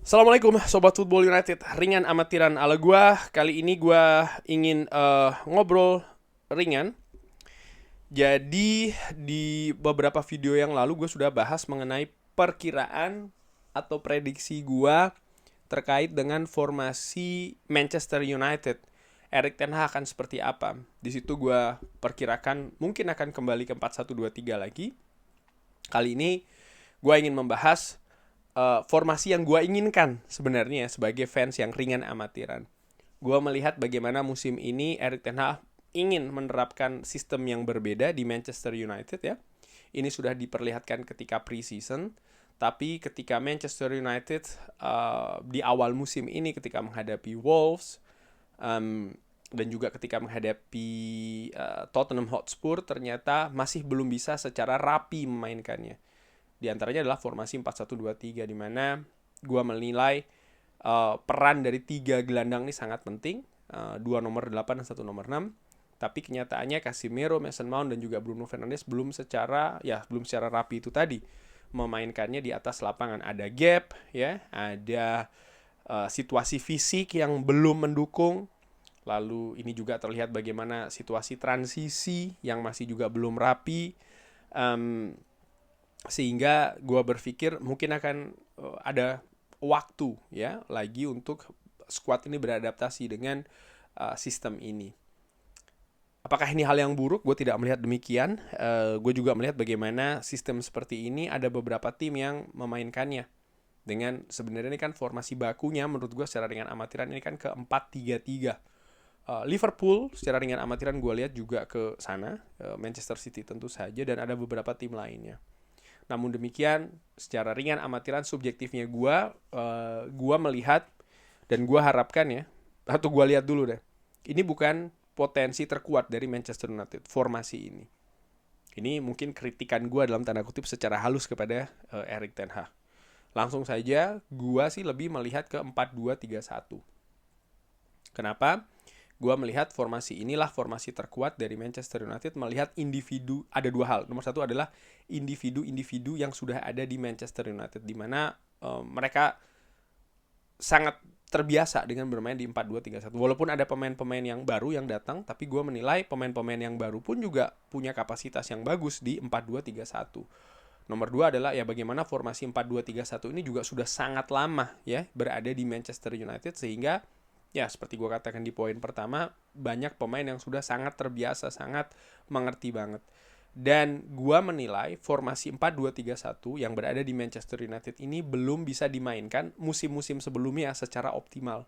Assalamualaikum Sobat Football United, ringan amatiran ala gua. Kali ini gua ingin ngobrol ringan. Jadi di beberapa video yang lalu gue sudah bahas mengenai perkiraan atau prediksi gua terkait dengan formasi Manchester United. Erik ten Hag akan seperti apa? Di situ gua perkirakan mungkin akan kembali ke 4-1-2-3 lagi. Kali ini gua ingin membahas formasi yang gue inginkan sebenarnya sebagai fans yang ringan amatiran. Gue melihat bagaimana musim ini Erik ten Hag ingin menerapkan sistem yang berbeda di Manchester United ya. Ini sudah diperlihatkan ketika pre-season, tapi ketika Manchester United di awal musim ini ketika menghadapi Wolves dan juga ketika menghadapi Tottenham Hotspur ternyata masih belum bisa secara rapi memainkannya. Di antaranya adalah formasi 4-1-2-3 di mana gue menilai peran dari 3 gelandang ini sangat penting. 2 nomor 8 dan 1 nomor 6. Tapi kenyataannya Casemiro, Mason Mount dan juga Bruno Fernandes belum secara rapi itu tadi memainkannya di atas lapangan. Ada gap ya, ada situasi fisik yang belum mendukung. Lalu ini juga terlihat bagaimana situasi transisi yang masih juga belum rapi. Sehingga gue berpikir mungkin akan ada waktu ya lagi untuk squad ini beradaptasi dengan sistem ini. Apakah ini hal yang buruk? Gue tidak melihat demikian. Gue juga melihat bagaimana sistem seperti ini ada beberapa tim yang memainkannya dengan sebenarnya ini kan formasi bakunya menurut gue secara ringan amatiran ini kan ke 4-3-3. Liverpool secara ringan amatiran gue lihat juga ke sana, Manchester City tentu saja, dan ada beberapa tim lainnya. Namun demikian, secara ringan amatiran subjektifnya gue melihat dan gue harapkan ya, atau gue lihat dulu deh, ini bukan potensi terkuat dari Manchester United, formasi ini. Ini mungkin kritikan gue dalam tanda kutip secara halus kepada Erik ten Hag. Langsung saja, gue sih lebih melihat ke 4-2-3-1. Kenapa? Gue melihat formasi inilah formasi terkuat dari Manchester United. Melihat individu, ada dua hal. Nomor satu adalah individu-individu yang sudah ada di Manchester United, di mana mereka sangat terbiasa dengan bermain di 4-2-3-1. Walaupun ada pemain-pemain yang baru yang datang, tapi gue menilai pemain-pemain yang baru pun juga punya kapasitas yang bagus di 4-2-3-1. Nomor dua adalah ya bagaimana formasi 4-2-3-1 ini juga sudah sangat lama ya berada di Manchester United, sehingga ya seperti gue katakan di poin pertama, banyak pemain yang sudah sangat terbiasa, sangat mengerti banget. Dan gue menilai formasi 4-2-3-1 yang berada di Manchester United ini belum bisa dimainkan musim-musim sebelumnya secara optimal.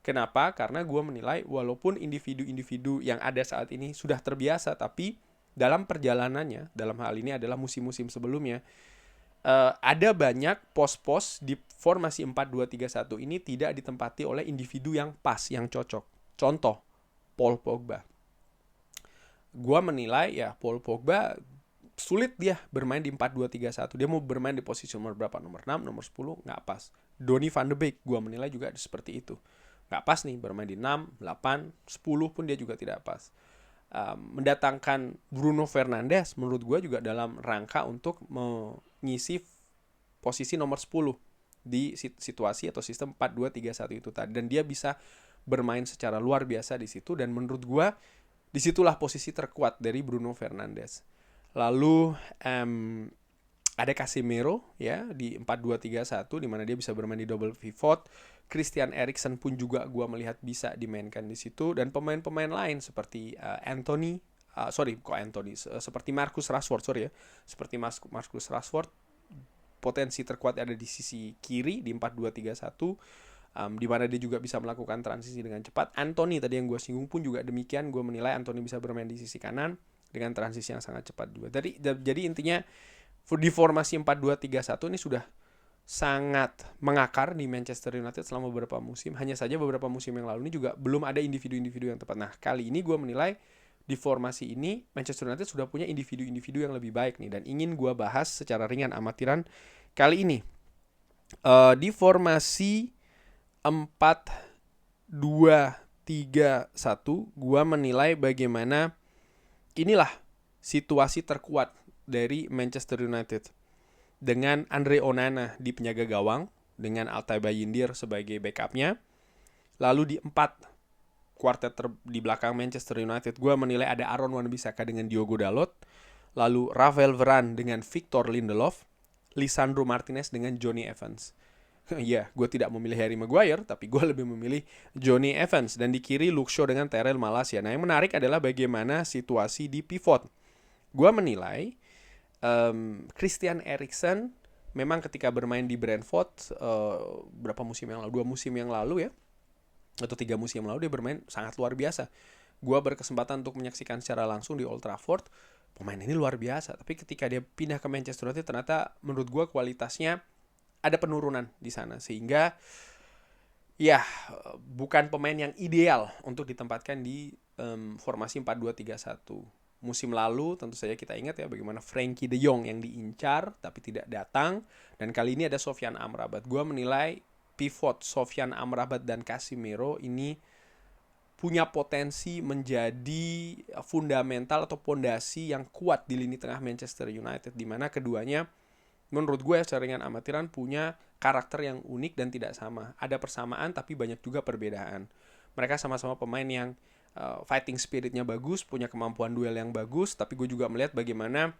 Kenapa? Karena gue menilai walaupun individu-individu yang ada saat ini sudah terbiasa, tapi dalam perjalanannya, dalam hal ini adalah musim-musim sebelumnya, ada banyak pos-pos di formasi 4-2-3-1 ini tidak ditempati oleh individu yang pas, yang cocok. Contoh, Paul Pogba. Gua menilai ya Paul Pogba sulit dia bermain di 4-2-3-1. Dia mau bermain di posisi nomor berapa? Nomor 6, nomor 10, nggak pas. Donny van de Beek, gua menilai juga seperti itu. Nggak pas nih bermain di 6, 8, 10 pun dia juga tidak pas. Mendatangkan Bruno Fernandes menurut gue juga dalam rangka untuk mengisi posisi nomor 10 di situasi atau sistem 4-2-3-1 itu tadi, dan dia bisa bermain secara luar biasa di situ, dan menurut gue disitulah posisi terkuat dari Bruno Fernandes. Lalu ada Casemiro ya di 4-2-3-1 di mana dia bisa bermain di double pivot. Christian Eriksen pun juga gue melihat bisa dimainkan di situ, dan pemain-pemain lain seperti seperti Marcus Rashford Marcus Rashford potensi terkuat ada di sisi kiri di 4-2-3-1, di mana dia juga bisa melakukan transisi dengan cepat. Anthony tadi yang gue singgung pun juga demikian, gue menilai Anthony bisa bermain di sisi kanan dengan transisi yang sangat cepat juga. Jadi intinya di formasi 4-2-3-1 ini sudah sangat mengakar di Manchester United selama beberapa musim. Hanya saja beberapa musim yang lalu ini juga belum ada individu-individu yang tepat. Nah, kali ini gue menilai di formasi ini Manchester United sudah punya individu-individu yang lebih baik nih, dan ingin gue bahas secara ringan amatiran kali ini. Di formasi 4-2-3-1 gue menilai bagaimana inilah situasi terkuat dari Manchester United dengan Andre Onana di penjaga gawang dengan Altay Bayindir sebagai backupnya. Lalu di 4 kuartet di belakang Manchester United, gue menilai ada Aaron Wan-Bissaka dengan Diogo Dalot, lalu Rafael Varane dengan Victor Lindelof, Lisandro Martinez dengan Johnny Evans. Ya, gue tidak memilih Harry Maguire, tapi gue lebih memilih Johnny Evans. Dan di kiri Luke Shaw dengan Tyrell Malacia. Nah, yang menarik adalah bagaimana situasi di pivot. Gue menilai Christian Eriksen memang ketika bermain di Brentford berapa musim yang lalu, 2 musim yang lalu ya, atau 3 musim yang lalu, dia bermain sangat luar biasa. Gue berkesempatan untuk menyaksikan secara langsung di Old Trafford. Pemain ini luar biasa. Tapi ketika dia pindah ke Manchester United, ternyata menurut gue kualitasnya ada penurunan di sana, sehingga ya bukan pemain yang ideal untuk ditempatkan di formasi 4-2-3-1. Musim lalu tentu saja kita ingat ya bagaimana Frankie De Jong yang diincar tapi tidak datang, dan kali ini ada Sofyan Amrabat. Gue menilai pivot Sofyan Amrabat dan Casemiro ini punya potensi menjadi fundamental atau pondasi yang kuat di lini tengah Manchester United, di mana keduanya menurut gue secara ringan amatiran punya karakter yang unik dan tidak sama. Ada persamaan tapi banyak juga perbedaan. Mereka sama-sama pemain yang fighting spiritnya bagus, punya kemampuan duel yang bagus, tapi gue juga melihat bagaimana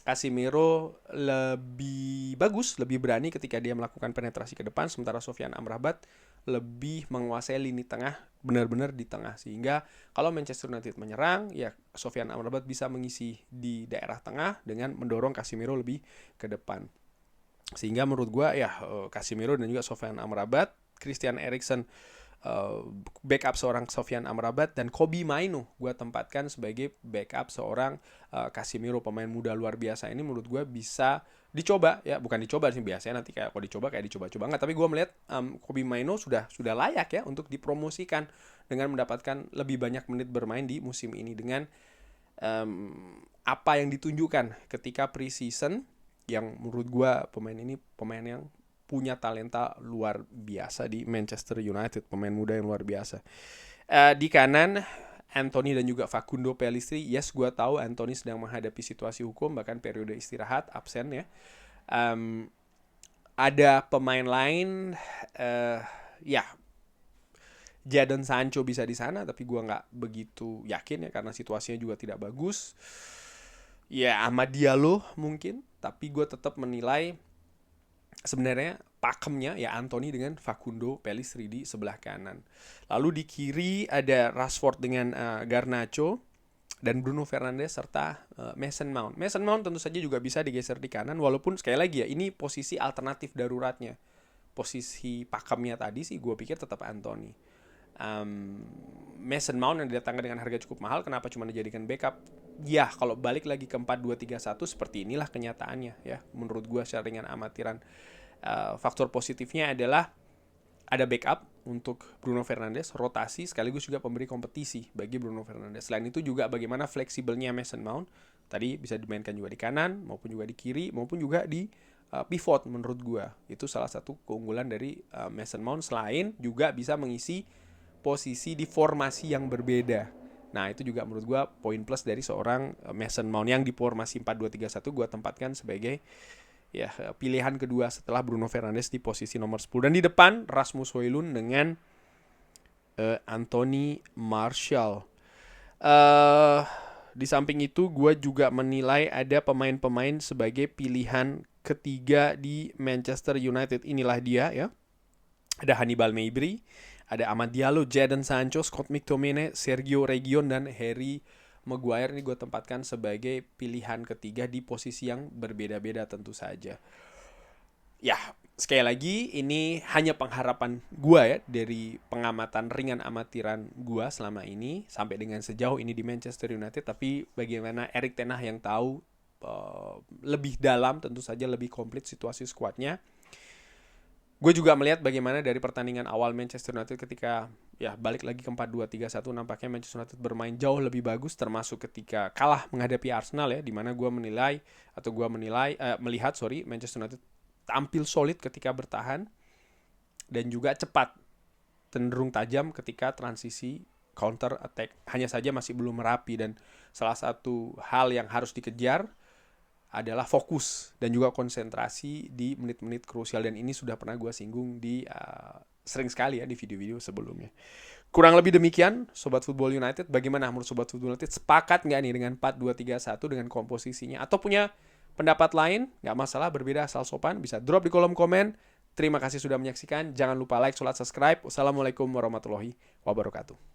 Casemiro lebih bagus, lebih berani ketika dia melakukan penetrasi ke depan, sementara Sofyan Amrabat lebih menguasai lini tengah, benar-benar di tengah. Sehingga kalau Manchester United menyerang, ya Sofyan Amrabat bisa mengisi di daerah tengah dengan mendorong Casemiro lebih ke depan. Sehingga menurut gue ya Casemiro dan juga Sofyan Amrabat, Christian Eriksen backup seorang Sofyan Amrabat, dan Kobbie Mainoo gue tempatkan sebagai backup seorang Casemiro, pemain muda luar biasa ini. Menurut gue bisa dicoba ya, bukan dicoba sih, biasanya nanti kayak kalau dicoba kayak dicoba-coba enggak, tapi gue melihat Kobbie Mainoo sudah layak ya untuk dipromosikan dengan mendapatkan lebih banyak menit bermain di musim ini dengan apa yang ditunjukkan ketika pre-season, yang menurut gue pemain ini pemain yang punya talenta luar biasa di Manchester United, pemain muda yang luar biasa. Di kanan Anthony dan juga Facundo Pellistri. Yes, gue tahu Anthony sedang menghadapi situasi hukum, bahkan periode istirahat, absen ya. Ada pemain lain, ya Jadon Sancho bisa di sana, tapi gue nggak begitu yakin ya karena situasinya juga tidak bagus. Ya Amad Diallo mungkin, tapi gue tetap menilai sebenarnya pakemnya ya Anthony dengan Facundo Pellistri di sebelah kanan. Lalu di kiri ada Rashford dengan Garnacho dan Bruno Fernandes serta Mason Mount. Mason Mount tentu saja juga bisa digeser di kanan, walaupun sekali lagi ya ini posisi alternatif daruratnya. Posisi pakemnya tadi sih gue pikir tetap Anthony. Mason Mount yang didatangkan dengan harga cukup mahal, kenapa cuma dijadikan backup? Ya kalau balik lagi ke 4-2-3-1 seperti inilah kenyataannya ya menurut gue secara ringan amatiran. Faktor positifnya adalah ada backup untuk Bruno Fernandes, rotasi sekaligus juga pemberi kompetisi bagi Bruno Fernandes. Selain itu juga bagaimana fleksibelnya Mason Mount, tadi bisa dimainkan juga di kanan maupun juga di kiri maupun juga di pivot. Menurut gue itu salah satu keunggulan dari Mason Mount, selain juga bisa mengisi posisi di formasi yang berbeda. Nah itu juga menurut gue poin plus dari seorang Mason Mount yang di formasi 4-2-3-1 gue tempatkan sebagai ya pilihan kedua setelah Bruno Fernandes di posisi nomor 10. Dan di depan Rasmus Højlund dengan Anthony Martial. Di samping itu gue juga menilai ada pemain-pemain sebagai pilihan ketiga di Manchester United. Inilah dia ya. Ada Hannibal Mejbri, ada Amad Diallo, Jadon Sancho, Scott McTominay, Sergio Reguilon, dan Harry Maguire. Ini gue tempatkan sebagai pilihan ketiga di posisi yang berbeda-beda tentu saja. Ya, sekali lagi ini hanya pengharapan gue ya dari pengamatan ringan amatiran gue selama ini sampai dengan sejauh ini di Manchester United. Tapi bagaimana Erik ten Hag yang tahu lebih dalam, tentu saja lebih komplit situasi skuadnya. Gue juga melihat bagaimana dari pertandingan awal Manchester United ketika ya balik lagi ke 4-2-3-1, nampaknya Manchester United bermain jauh lebih bagus, termasuk ketika kalah menghadapi Arsenal ya, di mana gue melihat Manchester United tampil solid ketika bertahan dan juga cepat, cenderung tajam ketika transisi counter attack. Hanya saja masih belum merapi, dan salah satu hal yang harus dikejar adalah fokus dan juga konsentrasi di menit-menit krusial, dan ini sudah pernah gue singgung di sering sekali ya di video-video sebelumnya. Kurang lebih demikian Sobat Football United. Bagaimana menurut Sobat Football United? Sepakat nggak nih dengan 4-2-3-1 dengan komposisinya? Atau punya pendapat lain? Nggak masalah, berbeda asal sopan. Bisa drop di kolom komen. Terima kasih sudah menyaksikan. Jangan lupa like, subscribe. Wassalamualaikum warahmatullahi wabarakatuh.